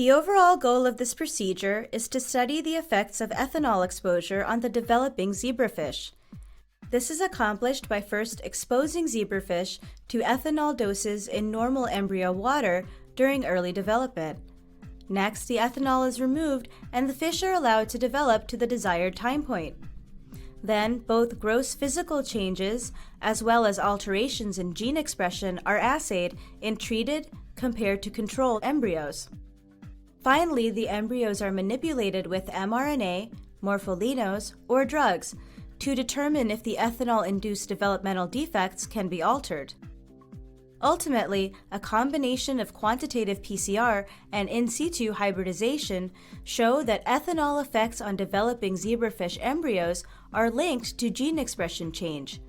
The overall goal of this procedure is to study the effects of ethanol exposure on the developing zebrafish. This is accomplished by first exposing zebrafish to ethanol doses in normal embryo water during early development. Next, the ethanol is removed and the fish are allowed to develop to the desired time point. Then, both gross physical changes as well as alterations in gene expression are assayed in treated compared to control embryos. Finally, the embryos are manipulated with mRNA, morpholinos, or drugs to determine if the ethanol-induced developmental defects can be altered. Ultimately, a combination of quantitative PCR and in situ hybridization show that ethanol effects on developing zebrafish embryos are linked to gene expression change.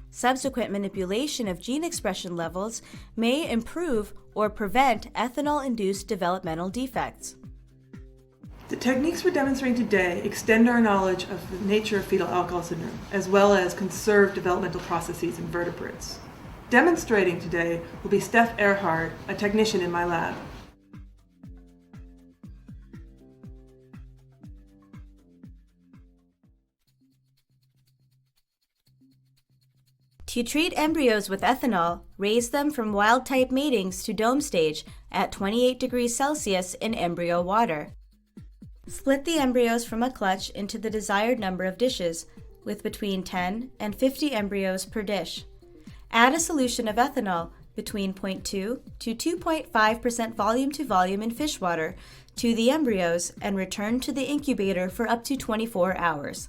Subsequent manipulation of gene expression levels may improve or prevent ethanol-induced developmental defects. The techniques we're demonstrating today extend our knowledge of the nature of fetal alcohol syndrome, as well as conserve developmental processes in vertebrates. Demonstrating today will be Steph Earhart, a technician in my lab. To treat embryos with ethanol, raise them from wild-type matings to dome stage at 28 degrees Celsius in embryo water. Split the embryos from a clutch into the desired number of dishes, with between 10 and 50 embryos per dish. Add a solution of ethanol between 0.2 to 2.5% volume to volume in fish water to the embryos and return to the incubator for up to 24 hours.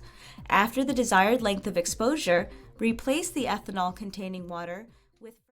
After the desired length of exposure, replace the ethanol-containing water with